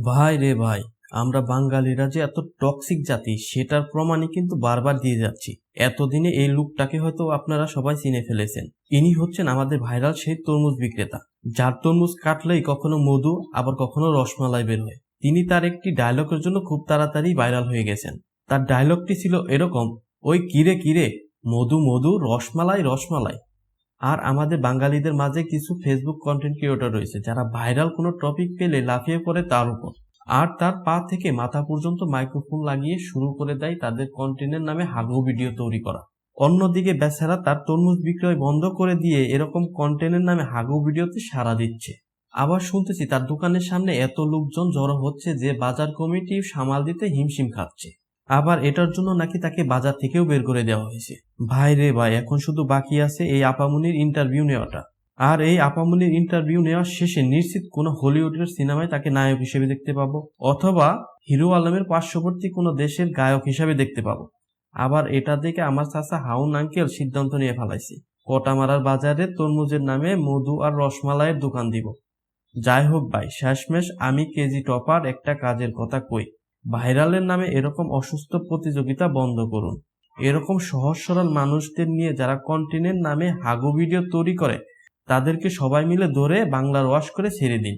ভাই রে ভাই, আমরা বাঙালিরা যে এত টক্সিক জাতি সেটার প্রমাণই কিন্তু বারবার দিয়ে যাচ্ছি। এতদিনে এই লোকটাকে হয়তো আপনারা সবাই চিনে ফেলেছেন। ইনি হচ্ছেন আমাদের ভাইরাল সেই তরমুজ বিক্রেতা, যার তরমুজ কাটলেই কখনো মধু আবার কখনো রসমালাই বের হয়। তিনি তার একটি ডায়লগের জন্য খুব তাড়াতাড়ি ভাইরাল হয়ে গেছেন। তার ডায়লগটি ছিল এরকম, ওই কিরে কিরে, মধু মধু, রসমালাই রসমালাই। আর আমাদের বাঙালিদের মাঝে কিছু ফেসবুক কন্টেন্ট ক্রিয়েটর রয়েছে যারা ভাইরাল কোনো টপিক পেলে লাফিয়ে পড়ে তার উপর, আর তার পা থেকে মাথা পর্যন্ত মাইক্রোফোন লাগিয়ে শুরু করে দেয় তাদের কন্টেন্টের নামে হাগু ভিডিও তৈরি করা। অন্যদিকে বেচারা তার তরমুজ বিক্রয় বন্ধ করে দিয়ে এরকম কন্টেন্টের নামে হাগু ভিডিওতে সাড়া দিচ্ছে। আবার শুনতেছি তার দোকানের সামনে এত লোকজন জড়ো হচ্ছে যে বাজার কমিটি সামাল দিতে হিমশিম খাচ্ছে। আবার এটার জন্য নাকি তাকে বাজার থেকেও বের করে দেওয়া হয়েছে। ভাই রে ভাই, এখন শুধু বাকি আছে এই আপামনির ইন্টারভিউ নেওয়াটা। আর এই আপামনির ইন্টারভিউ নেওয়ার শেষে নিশ্চিত কোনো হলিউডের সিনেমায় তাকে নায়ক হিসেবে দেখতে পাবো, অথবা হিরো আলমের পার্শ্ববর্তী কোনো দেশের গায়ক হিসেবে দেখতে পাবো। আবার এটা দেখে আমার চাচা হাউন আঙ্কেল সিদ্ধান্ত নিয়ে ফেলাইছে, কটামারার বাজারে তরমুজের নামে মধু আর রসমালাইয়ের দোকান দিব। যাই হোক ভাই, শেষমেশ আমি কেজি টপার একটা কাজের কথা কই, ভাইরালের নামে এরকম অসুস্থ প্রতিযোগিতা বন্ধ করুন। এরকম সহজ সরল মানুষদের নিয়ে যারা কন্টেন্টের নামে হাগু ভিডিও তৈরি করে তাদেরকে সবাই মিলে ধরে বাংলার ওয়াশ করে ছেড়ে দিন।